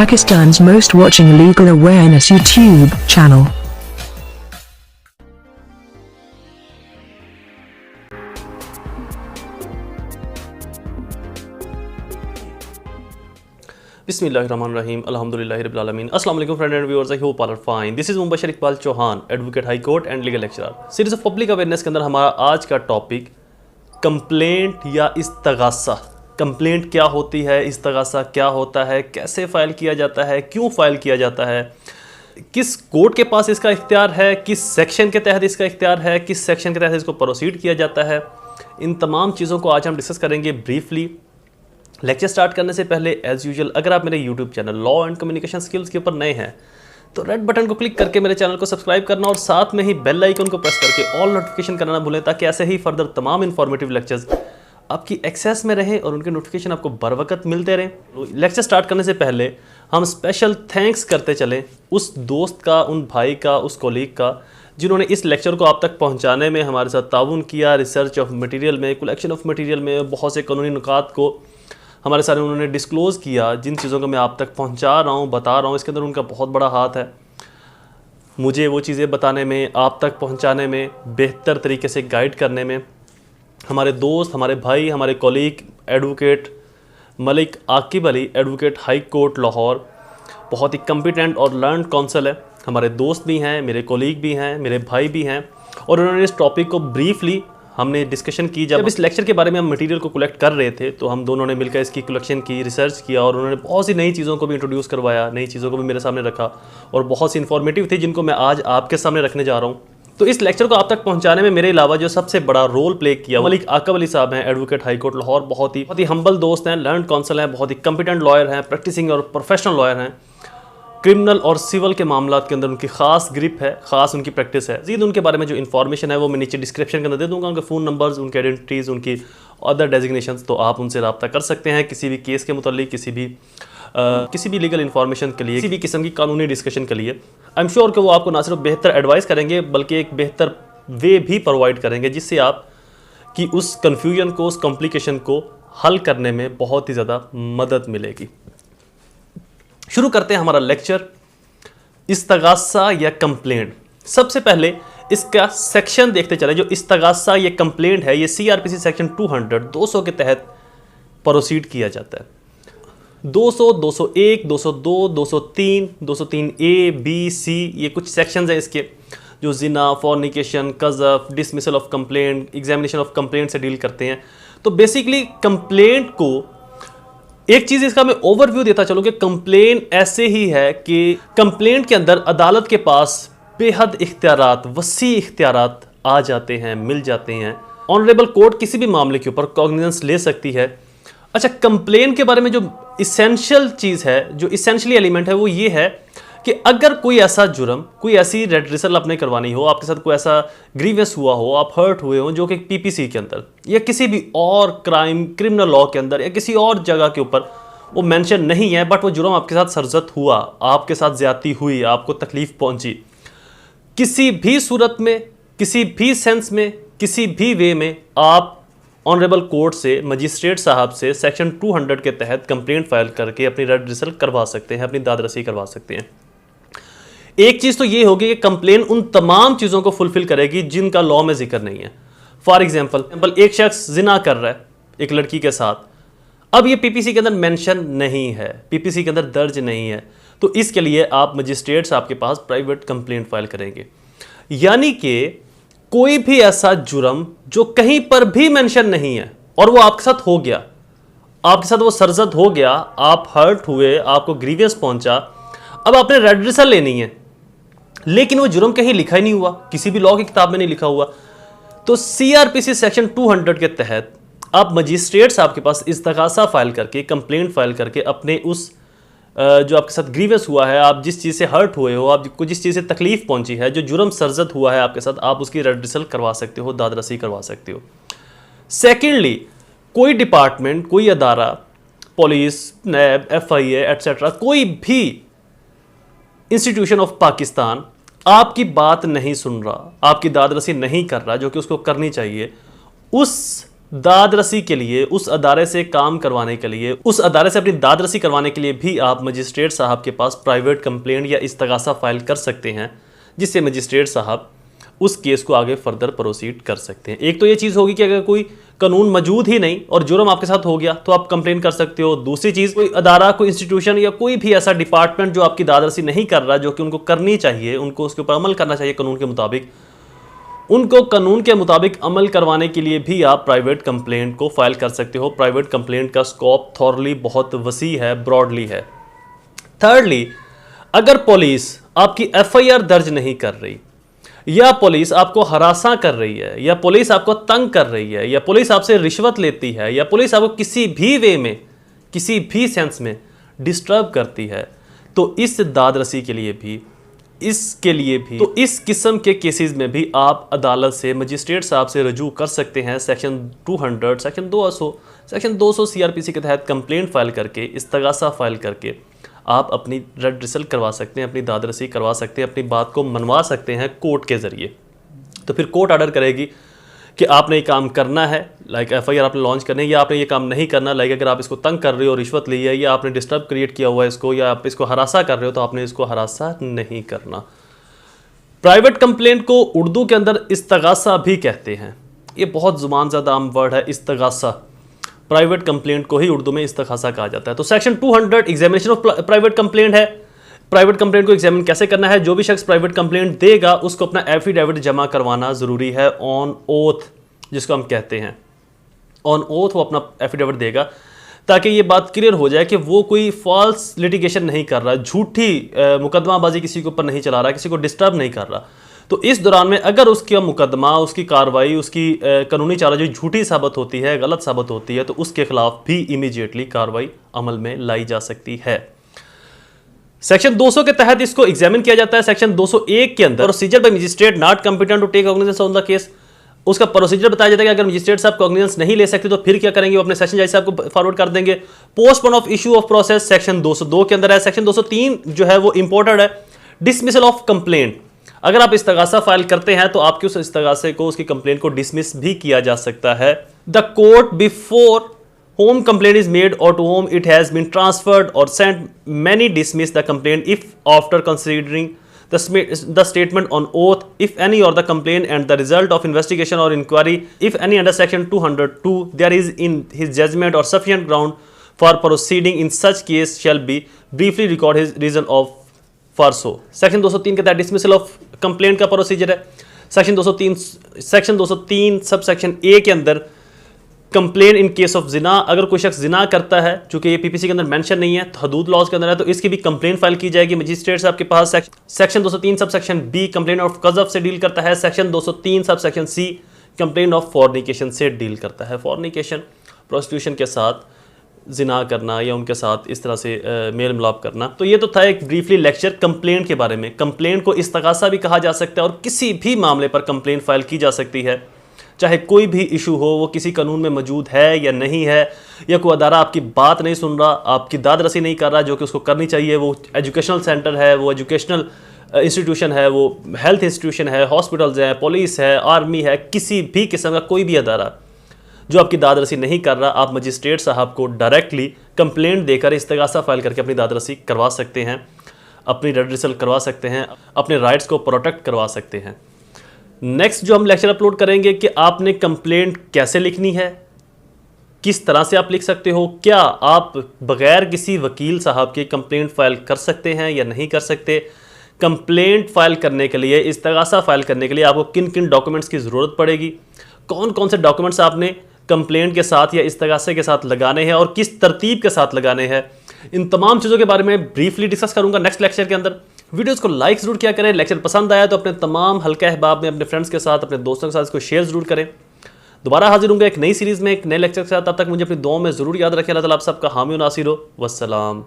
Pakistan's most watching legal awareness YouTube channel. Bismillahirrahmanirrahim. Alhamdulillahi Rabbil Alameen. Assalamu alaikum friends and viewers. I hope all are fine. This is Mubashir Iqbal Chauhan, Advocate High Court and Legal Lecturer. Series of public awareness के अंदर हमारा आज का topic complaint या इस्तगासा। Complaint क्या होती है, इस्तगासा क्या होता है, कैसे फ़ाइल किया जाता है, क्यों फ़ाइल किया जाता है, किस कोर्ट के पास इसका इख्तियार है, किस सेक्शन के तहत इसका इख्तियार है, किस सेक्शन के तहत इसको प्रोसीड किया जाता है। इन तमाम चीज़ों को आज हम डिस्कस करेंगे ब्रीफली। लेक्चर स्टार्ट करने से पहले एज़ यूजुअल अगर आप मेरे YouTube channel law and communication skills के ऊपर नए हैं तो रेड बटन को क्लिक करके मेरे चैनल को सब्सक्राइब करना और साथ में ही बेल आइकन को प्रेस करके ऑल नोटिफिकेशन करना ना भूलें, ताकि ऐसे ही फर्दर तमाम इन्फॉर्मेटिव लेक्चर्स आपकी एक्सेस में रहें और उनके नोटिफिकेशन आपको बर वक्त मिलते रहें। लेक्चर स्टार्ट करने से पहले हम स्पेशल थैंक्स करते चलें उस दोस्त का, उन भाई का, उस कोलीग का जिन्होंने इस लेक्चर को आप तक पहुंचाने में हमारे साथ ताउन किया। रिसर्च ऑफ मटेरियल में, कलेक्शन ऑफ मटेरियल में बहुत से कानूनी नुकात को हमारे सारे उन्होंने डिस्क्लोज़ किया। जिन चीज़ों को मैं आप तक पहुंचा रहा हूं, बता रहा हूं, इसके अंदर उनका बहुत बड़ा हाथ है। मुझे वो चीज़ें बताने में, आप तक पहुंचाने में, बेहतर तरीके से गाइड करने में हमारे दोस्त, हमारे भाई, हमारे colleague advocate Malik Aqib Ali, advocate high court Lahore, बहुत ही कम्पिटेंट और लर्न काउंसिल है। हमारे दोस्त भी हैं, मेरे कॉलीग भी हैं, मेरे भाई भी हैं और उन्होंने इस टॉपिक को ब्रीफली हमने डिस्कशन की। जब इस लेक्चर के बारे में हम मटेरियल को कलेक्ट कर रहे थे तो हम दोनों ने मिलकर इसकी कलेक्शन की, रिसर्च किया और उन्होंने बहुत सी नई चीज़ों को भी इंट्रोड्यूस करवाया, नई चीज़ों को भी मेरे सामने रखा और बहुत सी इन्फॉर्मेटिव थी जिनको मैं आज आपके सामने रखने जा रहा हूँ। तो इस लेक्चर को आप तक पहुँचाने में मेरे अलावा जो सबसे बड़ा रोल प्ले किया मलिक आकिब अली साहब हैं, एडवोकेट हाई कोर्ट लाहौर। बहुत ही हम्बल दोस्त हैं, लर्न काउंसिल हैं, बहुत ही कम्पिटेंट लॉयर हैं, प्रैक्टिसिंग और प्रोफेशनल लॉयर हैं। क्रिमिनल और सिविल के मामलात के अंदर उनकी ख़ास ग्रिप है, ख़ास उनकी प्रैक्टिस है। मज़ीद उनके बारे में जो इन्फॉर्मेशन है वो मैं नीचे डिस्क्रिप्शन के अंदर दे दूंगा, उनके फ़ोन नंबर्स, उनकी आइडेंटिटीज़, उनकी अदर डेजिग्नेशंस, तो आप उनसे रब्ता कर सकते हैं किसी भी केस के मुतालिक, किसी भी लीगल इन्फॉर्मेशन के लिए, किसी भी किस्म की कानूनी डिस्कशन के लिए। आई एम श्योर कि वो आपको ना सिर्फ बेहतर एडवाइस करेंगे बल्कि एक बेहतर वे भी प्रोवाइड करेंगे जिससे आप की उस कन्फ्यूजन को, उस कॉम्प्लिकेशन को हल करने में बहुत ही ज़्यादा मदद मिलेगी। शुरू करते हैं हमारा लेक्चर, इस्तगासा या कंप्लेंट। सबसे पहले इसका सेक्शन देखते चले। जो इस्तगासा या कंप्लेंट है ये CRPC सेक्शन 200 के तहत प्रोसीड किया जाता है। 200, 201, 202, 203, 203A, B, C ये कुछ सेक्शंस हैं इसके जो जिना, फॉर्निकेशन, कज़फ, dismissal of complaint, examination of complaint से डील करते हैं। तो बेसिकली कंप्लेंट को एक चीज़ इसका मैं ओवरव्यू देता चलूँ कि कंप्लेन ऐसे ही है कि कंप्लेंट के अंदर अदालत के पास बेहद इख्तियारात, वसी इख्तियारात आ जाते हैं, मिल जाते हैं। ऑनरेबल कोर्ट किसी भी मामले के ऊपर कॉग्निजेंस ले सकती है। अच्छा, कंप्लेन के बारे में जो इसेंशियल चीज़ है, जो इसेंशियली एलिमेंट है वो ये है कि अगर कोई ऐसा जुर्म, कोई ऐसी रेड्रेसल आपने करवानी हो, आपके साथ कोई ऐसा ग्रीवियस हुआ हो, आप हर्ट हुए हो जो कि PPC के अंदर या किसी भी और क्रिमिनल लॉ के अंदर या किसी और जगह के ऊपर वो मेंशन नहीं है, बट वो जुर्म आपके साथ सरजद हुआ, आपके साथ ज्यादती हुई, आपको तकलीफ पहुंची, किसी भी सूरत में, किसी भी सेंस में, किसी भी वे में, आप ऑनरेबल कोर्ट से, मजिस्ट्रेट साहब से सेक्शन 200 के तहत कंप्लेंट फाइल करके अपनी रेड्रेसल करवा सकते हैं, अपनी दादरसी करवा सकते हैं। एक चीज़ तो ये होगी कि कंप्लेन उन तमाम चीज़ों को फुलफिल करेगी जिनका लॉ में जिक्र नहीं है। फॉर एग्जांपल एक शख्स जिना कर रहा है एक लड़की के साथ, अब ये PPC के अंदर मेंशन नहीं है, PPC के अंदर दर्ज नहीं है, तो इसके लिए आप मजिस्ट्रेट साहब के पास प्राइवेट कंप्लेंट फाइल करेंगे। यानी कि कोई भी ऐसा जुर्म जो कहीं पर भी मेंशन नहीं है और वो आपके साथ हो गया, आपके साथ वो सरजद हो गया, आप हर्ट हुए, आपको ग्रीवियस पहुंचा, अब आपने रेड्रेसल लेनी है लेकिन वो जुर्म कहीं लिखा ही नहीं हुआ, किसी भी लॉ की किताब में नहीं लिखा हुआ, तो CRPC सेक्शन 200 के तहत आप मजिस्ट्रेट साहब के पास इस्तगासा फाइल करके, कंप्लेंट फाइल करके अपने उस जो आपके साथ ग्रीवियस हुआ है, आप जिस चीज़ से हर्ट हुए हो, आपको जिस चीज़ से तकलीफ पहुंची है, जो जुर्म सरजद हुआ है आपके साथ, आप उसकी रेड्रेसल करवा सकते हो, दादरसी करवा सकते हो। सेकेंडली, कोई डिपार्टमेंट, कोई अदारा, पुलिस, नैब, FIA एट्सेट्रा, कोई भी इंस्टीट्यूशन ऑफ पाकिस्तान आपकी बात नहीं सुन रहा, आपकी दादरसी नहीं कर रहा जो कि उसको करनी चाहिए, उस दादरसी के लिए, उस अदारे से काम करवाने के लिए, उस अदारे से अपनी दादरसी करवाने के लिए भी आप मजिस्ट्रेट साहब के पास प्राइवेट कंप्लेंट या इस्तगासा फाइल कर सकते हैं, जिससे मजिस्ट्रेट साहब उस केस को आगे फर्दर प्रोसीड कर सकते हैं। एक तो ये चीज़ होगी कि अगर कोई कानून मौजूद ही नहीं और जुर्म आपके साथ हो गया तो आप कंप्लेन कर सकते हो। दूसरी चीज़, कोई अदारा, कोई इंस्टीट्यूशन या कोई भी ऐसा डिपार्टमेंट जो आपकी दादरसी नहीं कर रहा, जो कि उनको करनी चाहिए, उनको उसके ऊपर अमल करना चाहिए कानून के मुताबिक, उनको कानून के मुताबिक अमल करवाने के लिए भी आप प्राइवेट कंप्लेंट को फाइल कर सकते हो। प्राइवेट कंप्लेंट का स्कोप थॉरली बहुत वसी है, ब्रॉडली है। थर्डली, अगर पुलिस आपकी FIR दर्ज नहीं कर रही, या पुलिस आपको हरासा कर रही है, या पुलिस आपको तंग कर रही है, या पुलिस आपसे रिश्वत लेती है, या पुलिस आपको किसी भी वे में, किसी भी सेंस में डिस्टर्ब करती है, तो इस दादरसी के लिए भी, इसके लिए भी, तो इस किस्म के केसेस में भी आप अदालत से, मजिस्ट्रेट साहब से रजू कर सकते हैं। सेक्शन 200, सेक्शन 200 CRPC के तहत कंप्लेंट फाइल करके, इस्तगासा फाइल करके आप अपनी रेड्रेसल करवा सकते हैं, अपनी दादरसी करवा सकते हैं, अपनी बात को मनवा सकते हैं कोर्ट के ज़रिए। तो फिर कोर्ट ऑर्डर करेगी कि आपने ये काम करना है, लाइक FIR आपने लॉन्च करनी है, या आपने ये काम नहीं करना, लाइक अगर आप इसको तंग कर रहे हो, रिश्वत ली है, या आपने डिस्टर्ब क्रिएट किया हुआ है इसको, या आप इसको हरासा कर रहे हो, तो आपने इसको हरासा नहीं करना। प्राइवेट कंप्लेंट को उर्दू के अंदर इस्तगासा भी कहते हैं। ये बहुत ज़ुबान ज़्यादा आम वर्ड है, इस्तगासा। प्राइवेट कंप्लेंट को ही उर्दू में इस्तगासा कहा जाता है। तो section 200 examination of private complaint है। प्राइवेट कंप्लेंट को एग्जामिन कैसे करना है? जो भी शख्स प्राइवेट कंप्लेंट देगा उसको अपना एफिडेविट जमा करवाना ज़रूरी है, ऑन ओथ जिसको हम कहते हैं। ऑन ओथ वो अपना एफिडेविट देगा ताकि ये बात क्लियर हो जाए कि वो कोई फॉल्स लिटिगेशन नहीं कर रहा, झूठी मुकदमाबाजी किसी के ऊपर नहीं चला रहा, किसी को डिस्टर्ब नहीं कर रहा। तो इस दौरान में अगर उसका मुकदमा, उसकी कार्रवाई, उसकी कानूनी चाराजोई झूठी साबित होती है, गलत साबित होती है, तो उसके खिलाफ भी इमीडिएटली कार्रवाई अमल में लाई जा सकती है। सेक्शन 200 के तहत इसको एग्जामिन किया जाता है। सेक्शन 201 के अंदर procedure by magistrate not competent to take cognizance on the case, उसका प्रोसीजर बताया जाता है कि अगर मजिस्ट्रेट साहब कॉग्निजेंस नहीं ले सकते तो फिर क्या करेंगे, वो अपने सेशन जज साहब को फॉरवर्ड कर देंगे। Postpone of issue of process section 202 के अंदर है। सेक्शन 203 जो है वो इंपॉर्टेंट है, डिसमिसल ऑफ कंप्लेंट। अगर आप इस्तगासा फाइल करते हैं तो आपके उस इस्तगासे को, उसकी कंप्लेंट को डिसमिस भी किया जा सकता है। The court before whom complaint is made or to whom it has been transferred or sent may dismiss the complaint if after considering the statement on oath, if any, or the complaint and the result of investigation or inquiry, if any, under section 202 there is in his judgment or sufficient ground for proceeding in such case shall be briefly record his reason of for so। Section 203 के तहत dismissal of complaint का procedure है। Section 203 sub section A के अंदर complain in case of जिना, अगर कोई शख्स जिना करता है, चूंकि ये पीपीसी के अंदर मेंशन नहीं है, तो हदूद लॉज के अंदर है, तो इसकी भी कंप्लेन फाइल की जाएगी मजिस्ट्रेट साहब के पास। Section 203 sub section B complaint of कज़फ से डील करता है। Section 203 sub section C complaint of fornication से डील करता है। फॉर्निकेशन प्रोस्टिट्यूशन के साथ जिना करना या उनके साथ इस तरह से मेल मिलाप करना। तो ये तो था एक ब्रीफली लेक्चर कंप्लेंट के बारे में। कंप्लेंट को इस्तगासा भी कहा जा सकता है और किसी भी मामले पर कंप्लेंट फाइल की जा सकती है, चाहे कोई भी इशू हो, वो किसी कानून में मौजूद है या नहीं है, या कोई अदारा आपकी बात नहीं सुन रहा, आपकी दादरसी नहीं कर रहा जो कि उसको करनी चाहिए, वो एजुकेशनल सेंटर है, वो एजुकेशनल इंस्टीट्यूशन है, वो हेल्थ इंस्टीट्यूशन है, हॉस्पिटल्स हैं, पुलिस है, आर्मी है, किसी भी किस्म का कोई भी अदारा जो आपकी दादरसी नहीं कर रहा, आप मजिस्ट्रेट साहब को डायरेक्टली कंप्लेंट देकर इस्तगासा फाइल करके अपनी दादरसी करवा सकते हैं, अपनी रेड्रेसल करवा सकते हैं, अपने राइट्स को प्रोटेक्ट करवा सकते हैं। नेक्स्ट जो हम लेक्चर अपलोड करेंगे कि आपने कंप्लेंट कैसे लिखनी है, किस तरह से आप लिख सकते हो, क्या आप बगैर किसी वकील साहब के कंप्लेंट फाइल कर सकते हैं या नहीं कर सकते, कंप्लेंट फाइल करने के लिए, इस्तगासा फाइल करने के लिए आपको किन किन डॉक्यूमेंट्स की ज़रूरत पड़ेगी, कौन कौन से डॉक्यूमेंट्स आपने कंप्लेंट के साथ या इस्तगासे के साथ लगाने हैं और किस तरतीब के साथ लगाने हैं, इन तमाम चीज़ों के बारे में ब्रीफली डिस्कस करूंगा नेक्स्ट लेक्चर के अंदर। वीडियोस को लाइक ज़रूर किया करें। लेक्चर पसंद आया तो अपने तमाम हल्का अहबाब में, अपने फ्रेंड्स के साथ, अपने दोस्तों के साथ इसको शेयर ज़रूर करें। दोबारा हाजिर होंगे एक नई सीरीज़ में, एक नए लेक्चर के साथ। तब तक मुझे अपनी दुआओं में ज़रूर याद रखें। अल्लाह ताला आप सबका हामी और नासिर हो। वस्सलाम।